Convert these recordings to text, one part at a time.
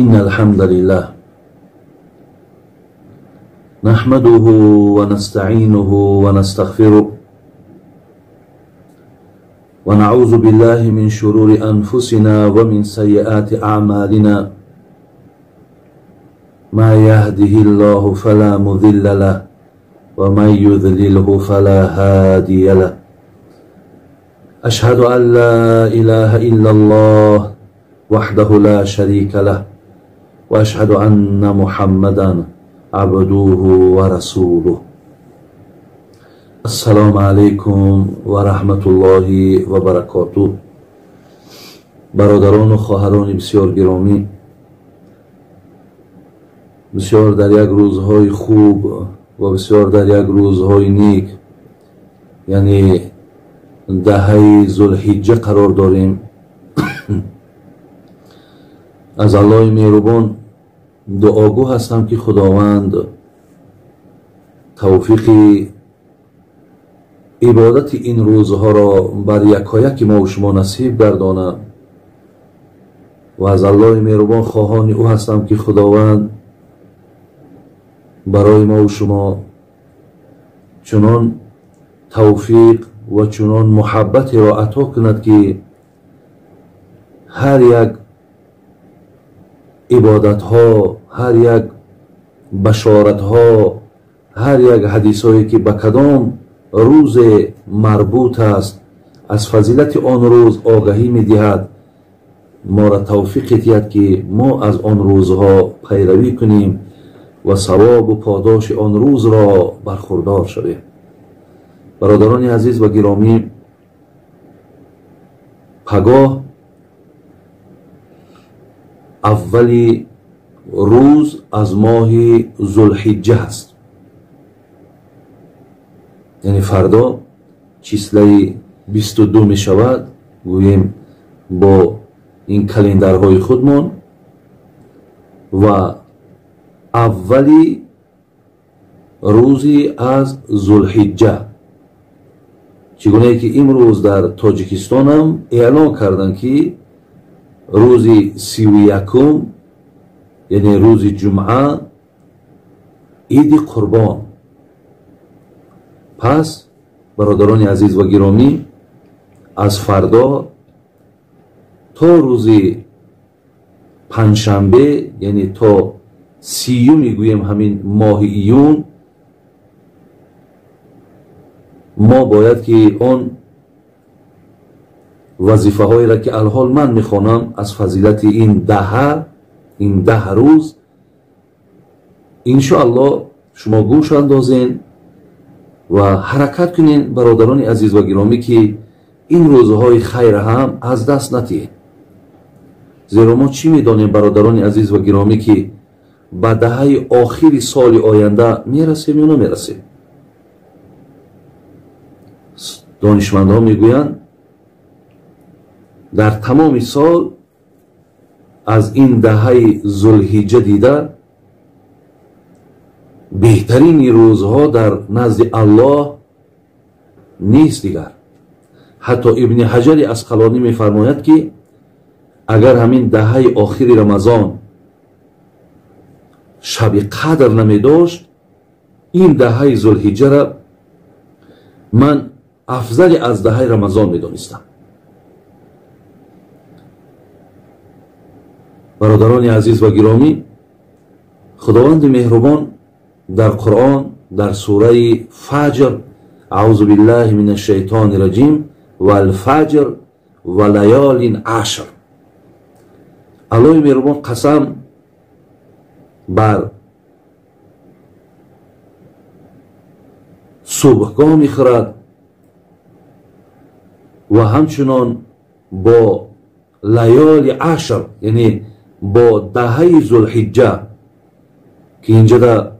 إن الحمد لله نحمده ونستعينه ونستغفره ونعوذ بالله من شرور أنفسنا ومن سيئات أعمالنا ما يهده الله فلا مضل له ومن يضلله فلا هادي له أشهد أن لا إله إلا الله وحده لا شريك له وأشهد أن محمدا عبده ورسوله. السلام علیکم و رحمت الله و برکاته. برادران و خواهران بسیار گرامی، بسیار در یک روزهای خوب و بسیار در یک روزهای نیک، یعنی دهه ذوالحجه قرار داریم. از الله مهربان دعاگو هستم که خداوند توفیق عبادت این روزها را بر یکایک ما و شما نصیب گردانه و از الله مهربان خواهان او هستم که خداوند برای ما و شما چنان توفیق و چنان محبت را عطا کند که هر یک عبادت ها، هر یک بشارت ها، هر یک حدیث هایی که به کدام روز مربوط است از فضیلت آن روز آگاهی می دهد، ما را توفیق دهد که ما از آن روزها پیروی کنیم و ثواب و پاداش آن روز را برخوردار شویم. برادران عزیز و گرامی، پگاه اولی روز از ماه ذوالحجه است، یعنی فردا چیسله 22 می شود، گوییم با این کلندرهای خودمان، و اولی روزی از ذوالحجه، چگونه که امروز در تاجیکستان هم اعلان کردند که روزی 31 یعنی روز جمعه عید قربان. پس برادران عزیز و گرامی، از فردا تا روز پنجشنبه، یعنی تا 30 میگویم همین ماه ایون، ما باید که آن وظیفه هایی را که الحال من میخوانم از فضیلت این 10 روز انشاءالله شما گوش اندازین و حرکت کنین برادران عزیز و گرامی که این روزهای خیر هم از دست ندهید. زیرا ما چی میدانیم برادران عزیز و گرامی که به دهه آخری سال آینده میرسیم یا نمیرسیم. دانشمندها میگویند در تمام سال از این دهه ذوالحجه دیده بهترین روزها در نزد الله نیست دیگر. حتی ابن حجر اسقلانی میفرماید که اگر همین دهه آخری رمضان شب قدر نمی داشت، این دهه ذوالحجه را من افضل از دهه رمضان می دانستم. برادران عزیز و گرامی، خداوند مهربان در قرآن در سوره فجر، اعوذ بالله من الشیطان الرجیم، والفجر و لیال عشر، الله مهربان قسم بر صبحگاه میخورد و همچنان با لیال عشر، یعنی با دهه ذوالحجه، که اینجا در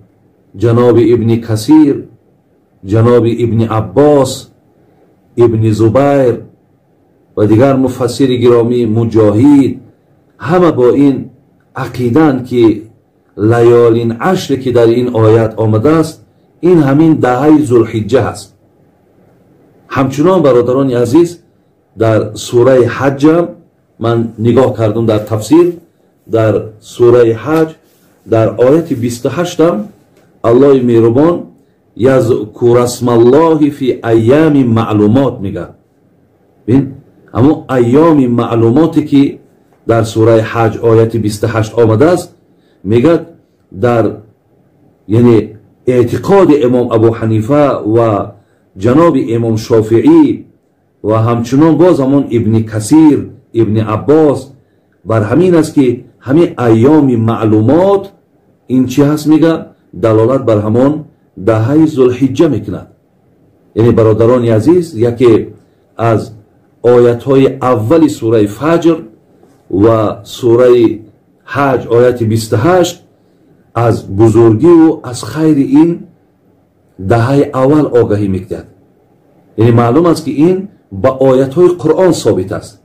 جناب ابن کثیر، جناب ابن عباس، ابن زبیر و دیگر مفسر گرامی، مجاهد، همه با این عقیدن که لیال عشر که در این آیت آمده است این همین دهه ذوالحجه است. همچنان برادران عزیز در سوره حج من نگاه کردم در تفسیر، در سوره حج در آیت 28 الله مهربان یذکر اسم الله فی ایام معلومات میگه. ببین اما ایام معلوماتی که در سوره حج آیت 28 آمده است میگه در یعنی اعتقاد امام ابو حنیفه و جناب امام شافعی و همچنان باز همون ابن کثیر ابن عباس بر همین است که همین ایام معلومات این چی هست میگه دلالت بر همون دهه ذوالحجه میکند. یعنی برادران عزیز یکی از آیت های اولی سوره فجر و سوره حج آیت 28 از بزرگی و از خیر این دهه اول آگاهی میکند. یعنی معلوم است که این با آیت های قرآن ثابت است.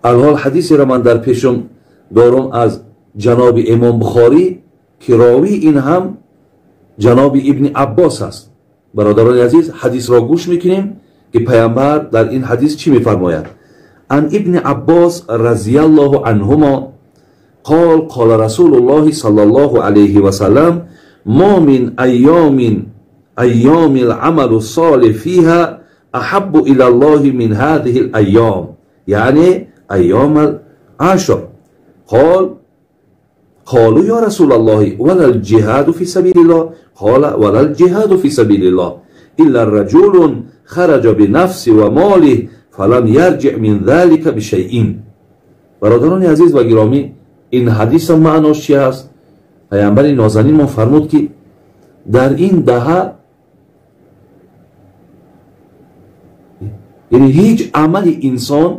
الحال حدیثی را من در پیشم دارم از جناب امام بخاری که راوی این هم جناب ابن عباس است. برادران عزیز حدیث را گوش میکنیم که پیامبر در این حدیث چی میفرماید؟ ان ابن عباس رضی الله عنهما قال قال رسول الله صلی الله علیه و سلم ما من ایام العمل الصالح فيها احب الى الله من هذه الايام يعني ايام العشر. قالوا يا رسول الله ولا الجهاد في سبيل الله؟ قال ولا الجهاد في سبيل الله الا الرجل خرج بنفسه وماله فلم يرجع من ذلك بشيء. برادران عزیز و گرامی این حدیث معناش چی است؟ پیامبر نازنین ما فرمود که در این دهه یعنی هیچ عمل انسان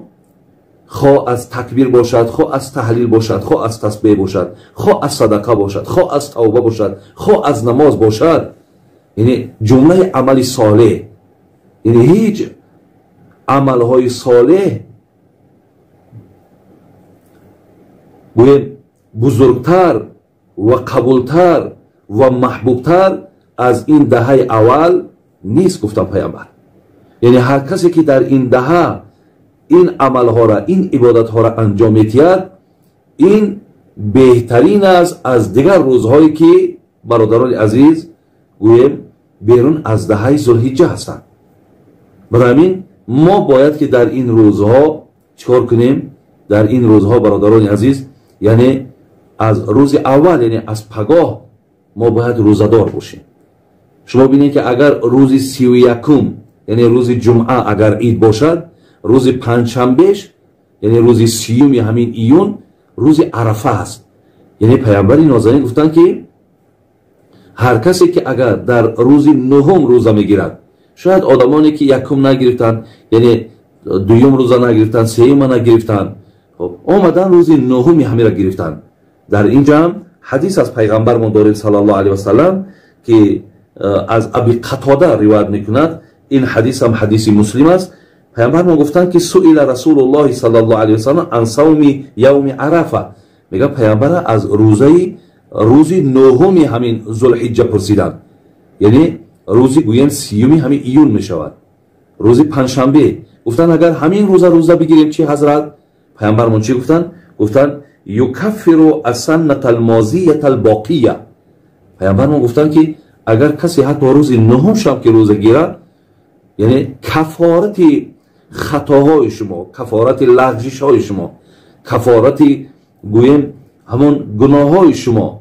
خواه از تکبیر باشد، خواه از تحلیل باشد، خواه از تسبیح باشد، خواه از صدقه باشد، خواه از توبه باشد، خواه از نماز باشد، یعنی جمله عمل صالح، یعنی هیچ عملهای صالح بزرگتر و قبولتر و محبوبتر از این دهه اول نیست گفتم پیامبر. یعنی هر کسی که در این دهه این عملها را این عبادتها را انجام میدهد این بهترین است از دیگر روزهایی که برادران عزیز گویم بیرون از دهه ذوالحجه هستند. برای همین ما باید که در این روزها چیکار کنیم؟ در این روزها برادران عزیز یعنی از روز اول یعنی از پگاه ما باید روزدار باشیم. شما ببینید که اگر روز 31 یعنی روز جمعه اگر عید باشد، روز پنجشنبهش یعنی روز 30 همین ایون روز عرفه است. یعنی پیامبر نازنین گفتن که هر کسی که اگر در روز نهم روزه میگیرد، شاید آدمانی که یکم نگرفتن یعنی دوم روزه نگرفتن، سوم نگرفتن، خب اومدن روز نهم همین را گرفتن. در اینجا هم حدیث از پیغمبرمون داریم صلی الله علیه و سلم که از ابی قتاده روایت میکند. این حدیث هم حدیث مسلم است. پیامبرمون گفتن که سئل رسول الله صلی الله علیه و سلم عن صوم یوم عرفه، میگه پیامبر از روز نهم همین ذوالحجه پرسیدن، یعنی روزی گویم 30 همین ایون میشود، روز پنجشنبه. گفتن اگر همین روزه بگیریم چی حضرت؟ پیامبرمون چی گفتن؟ گفتن یکفر السنه الماضیه الباقیه. پیامبرمون گفتن که اگر کسی حتی روز نهم شب که روزه گیرد یعنی کفارت خطاهای شما، کفارت لغزش های شما، کفارت گویم همون گناه های شما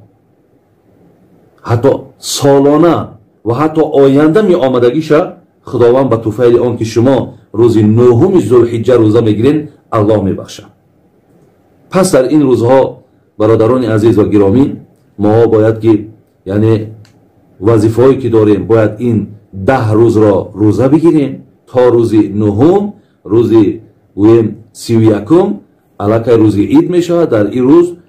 حتی سالانه و حتی آینده می آمدگیشه خداوند به توفیل آن که شما روز نهم ذوالحجه روزه میگیرین الله میبخشه. پس در این روزها برادران عزیز و گرامی ما باید که یعنی وظیفه هایی که داریم باید این 10 روز را روزه بگیریم تا روز نهم، روز 31 الکی روز عید میشه. در این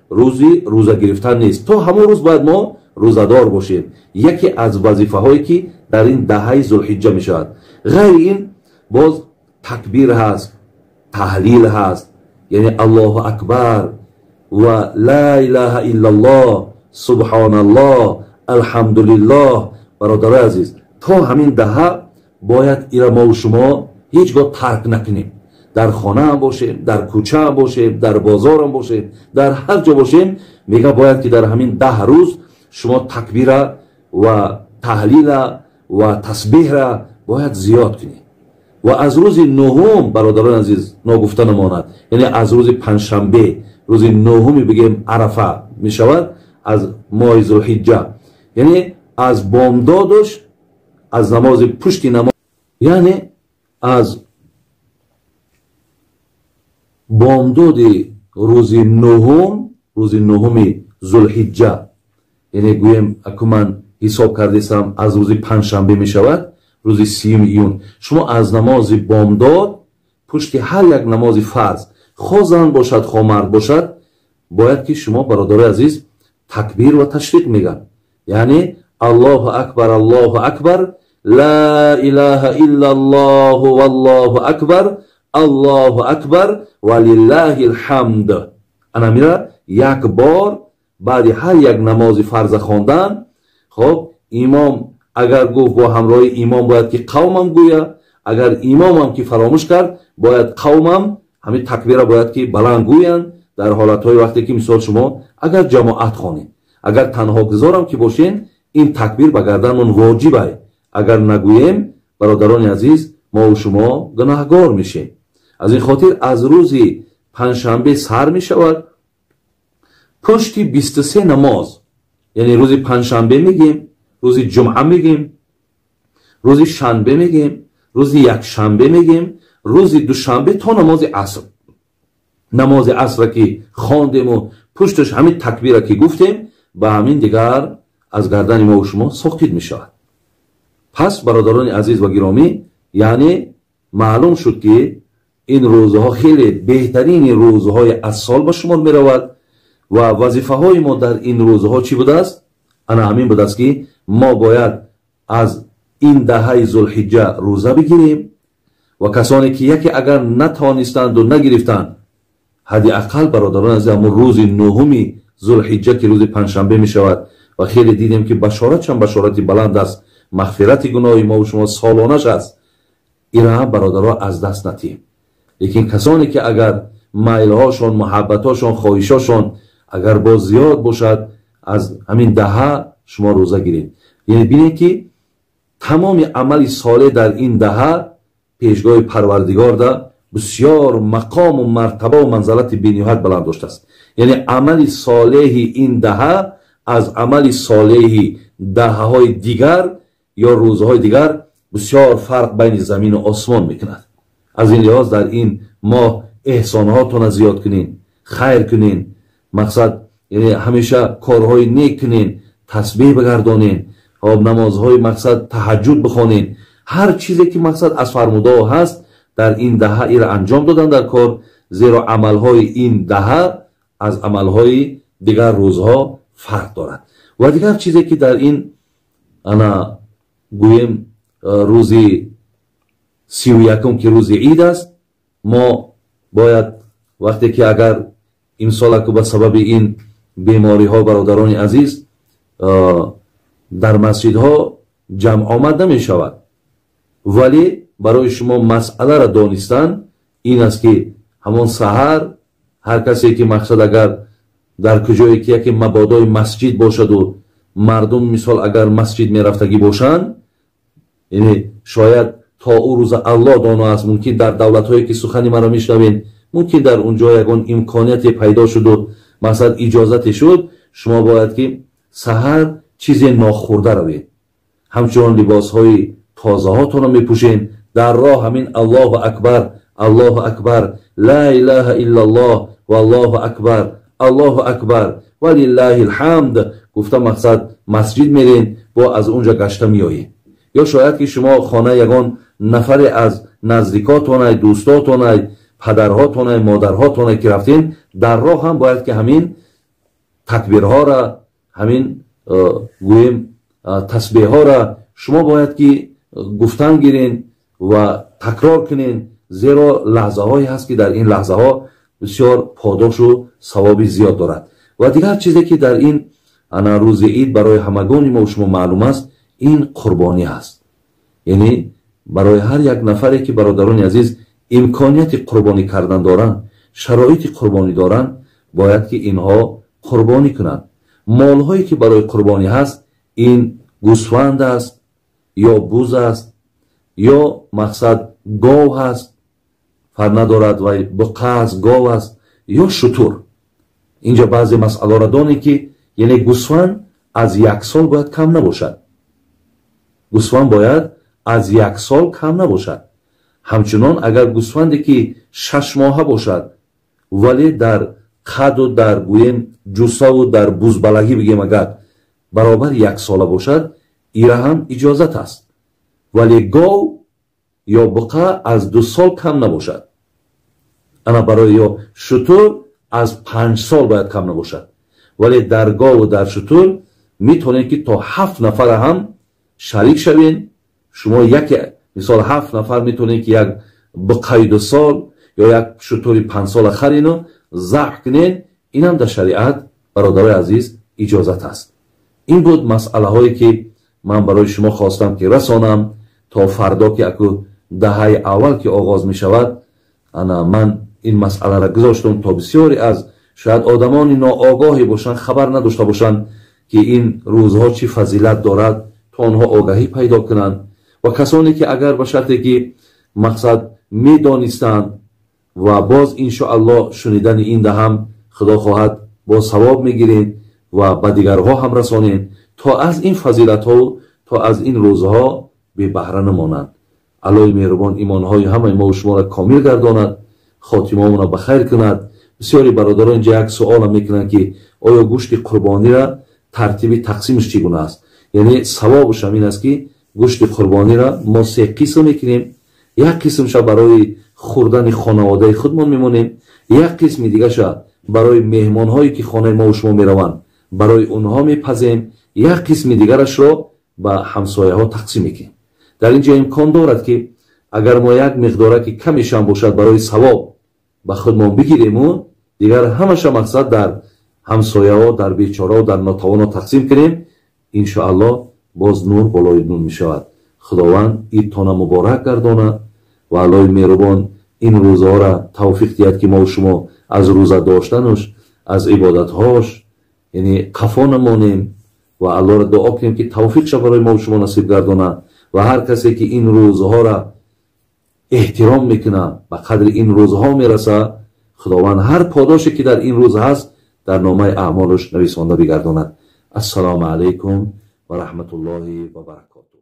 روز روزه گرفتن نیست، تا همون روز باید ما روزدار باشیم. یکی از وظیفه هایی که در این دهه ذوالحجه میشود. غیر این باز تکبیر هست، تحلیل هست، یعنی الله اکبر و لا اله الا الله سبحان الله الحمدلله. برادر عزیز تا همین دهه باید اینا ما و شما هیچگاه ترک نکنیم. در خانه هم باشیم، در کوچه هم باشیم، در بازار هم باشیم، در هر جا باشیم، میگه باید که در همین 10 روز شما تکبیر و تحلیل و تسبیح را باید زیاد کنید. و از روز نهم برادران عزیز ناگفته نماند، یعنی از روز پنجشنبه، روز نهمی بگیم عرفه می شود از ماه ذوالحجه، یعنی از بامدادش، از نماز پشت نماز، یعنی از بامداد روز نهم، روز نهم ذوالحجه، یعنی گویم اکو من حساب کردیستم از روز پنجشنبه می شود روز 30 ایون. شما از نماز بامداد پشت هر یک نماز فرض، خواه زن باشد خواه مرد باشد، باید که شما برادر عزیز تکبیر و تشریق میگن، یعنی الله اکبر الله اکبر، لا اله الا الله والله اکبر، الله اکبر ولله الحمد. انا میره یک بار بعد هر یک نماز فرض خواندن. خب امام اگر گفت با همراه امام باید که قومم گویا، اگر امامم که فراموش کرد باید قومم همین تکبیر باید که بلند گوین. در حالتهای وقتی که مثال شما اگر جماعت خوانید، اگر تنها گذارم که باشین، این تکبیر به گردنمون واجبه. اگر نگوییم برادران عزیز ما و شما گناهگار میشیم. از این خاطر از روز پنجشنبه سر می شود پشتی 23 نماز، یعنی روز پنجشنبه میگیم، روز جمعه میگیم، روز شنبه میگیم، روز یکشنبه میگیم، روز دوشنبه تا نماز عصر. نماز عصر که خواندیم و پشتش همین تکبیر که گفتیم به همین دیگر از گردن ما و شما ساقط می شود. پس برادران عزیز و گرامی، یعنی معلوم شد که این روزها خیلی بهترین روزهای از سال به شما می رود و وظیفه های ما در این روزها چی بوده است؟ انا همین بوده است که ما باید از این دهه ذوالحجه روزه بگیریم و کسانی که یکی اگر نتوانستند و نگرفتند، حداقل برادران عزیز همون روز نهمی ذوالحجه که روز پنجشنبه می شود و خیلی دیدیم که بشارت هم بشارتی بلند است، مغفرت گناه ما و شما سالانش است، این هم برادرها از دست ندیم. لیکن کسانی که اگر میلهاشون، محبتاشون، خواهشاشون اگر با زیاد باشد، از همین دهه شما روزه گیرید. یعنی ببینید که تمام عمل صالح در این دهه پیشگاه پروردگار ده بسیار مقام و مرتبه و منزلت بی‌نهایت بلند داشته است. یعنی عمل صالح این دهه از عمل صالح دهه‌های دیگر یا روزهای دیگر بسیار فرق بین زمین و آسمان میکند. از این لحاظ در این ماه احسانهاتون زیاد کنین، خیر کنین، مقصد یعنی همیشه کارهای نیک کنین، تسبیح بگردانین، نمازهای مقصد تهجد بخونین، هر چیزی که مقصد از فرموده هست در این دهه ای را انجام دادن در کار، زیرا عملهای این دهه از عملهای دیگر روزها فرق دارد. و دیگر چیزی که در این انا گویم روزی 31 که روز عید است، ما باید وقتی که اگر امسال که به سبب این بیماری ها برادران عزیز در مسجد ها جمع آمد نمی شود، ولی برای شما مسئله را دانستن این است که همون سحر هر کسی که مقصد اگر در کجایی که یکی مبادای مسجد باشد و مردم مثال اگر مسجد می رفتگی باشند، یعنی شاید تا او روز الله دانا است، ممکن در دولت هایی که سخنی مرا میشنوین ممکن در اونجا یکون امکانیت پیدا شد و مثلا اجازت شد، شما باید که سحر چیزی ناخورده روید، همچنان لباس های تازه هاتون رو میپوشین، در راه همین الله اکبر الله اکبر لا اله الا الله والله اکبر الله اکبر ولله الحمد گفته مقصد مسجد میرین با از اونجا گشته میایین. یا شاید که شما خانه یگان نفر از نزدیکاتون، دوستاتون، پدرهاتون، مادرهاتون که رفتین، در راه هم باید که همین تکبیرها را، همین گویم تسبیح ها را شما باید که گفتن گیرین و تکرار کنین، زیرا لحظه هایی هست که در این لحظه ها بسیار پاداش و ثوابی زیاد دارد. و دیگر چیزی که در این انا روز عید برای همگان ما و شما معلوم است، این قربانی است. یعنی برای هر یک نفری که برادران عزیز имконияти қурбонӣ кардан доранд, шароити қурбонӣ доранд, бояд ки инҳо қурбонӣ кунанд. молҳое ки барои қурбонӣ ҳаст, ин гӯсфанд аст ё буз аст ё мақсад гов ҳаст, фарқ надорад вай буқа аст, гов аст ё шутур. инҷа баъзе масъаларо донем ки яъне гӯсфанд аз 1 сол бояд кам набошад. гӯсфанд бояд аз 1 сол кам набошад. ҳамчунон агар гӯсфанде ки 6 моҳа бошад, вале дар қаду дар гӯем ҷусаву дар бузбалагӣ бигем агар баробар 1 сола бошад, ира ҳам иҷозат аст. вале гов ё буқа аз 2 сол кам набошад. ана барои ё шутур аз 5 сол бояд кам набошад. вале дар гову дар шутур метавонед ки то 7 нафара ҳам шарик шавен. шумо яке мисол 7 нафар метавонед ки як буқаи 2 сол ё як шутури 5 сола харину забҳ кунед. инам дар шариат, бародарои азиз, иҷозат аст. ин буд масъалаҳое ки ман барои шумо хостам ки расонам, то фардо ки аку даҳаи аввал ки оғоз мешавад, ана ман ин масъаларо гузоштам то бисёре аз шояд одамони ноогоҳе бошанд, хабар надошта бошанд ки ин рӯзҳо чӣ фазилат дорад, то онҳо огаҳӣ пайдо кунанд. ва касоне ки агар ба шарте ки мақсад медонистанд ва боз иншоаллоҳ шунидани ин даҳам худо хоҳад боз савоб мегирем ва ба дигарҳо ҳам расонем, то аз ин фазилатҳо, то аз ин рӯзҳо бебаҳра намонанд. аллоҳи меҳрубон имонҳои ҳамаи мо шуморо комил гардонад, хотимаонро ба хайр кунад. бисёри бародарон инҷа як суолам мекунанд ки оё гӯшти қурбонира тартиби тақсимаш чӣ гуна аст? яъне савобаш ин аст ки гӯшти қурбонира мо 3 қисм мекунем. як қисмша барои хӯрдани хонаводаи худмон мемонем, як қисми дигаша барои меҳмонҳое ки хонаи мо шумо мераванд, барои онҳо мепазем, як қисми дигарашро ба ҳамсояҳо тақсим мекунем. дар инҷа имкон дорад ки агар мо як миқдора ки камешам бошад барои савоб ба худмон бигирему, дигар ҳамаша мақсад дар ҳамсояҳо, дар бечораҳо, дар нотавоно тақсим кунем. иншоаллоҳ боз нур болои нур мешавад. худованд идтона муборак гардонад ва аллоҳи меҳрубон ин рӯзаҳоро тавфиқ диҳад ки мо шумо аз рӯза доштануш, аз ибодатҳош яъне қафо намонем ва аллоҳро дуо кунем ки тавфиқша барои мо шумо насиб гардонад. ва ҳар касе ки ин рӯзҳоро эҳтиром мекунад, ба қадри ин рӯзҳо мераса, худованд ҳар подоше ки дар ин рӯз ҳаст дар номаи аъмолаш нависонда бигардонад. ассалому алайкум ва раҳматуллоҳи ва баракатуҳ.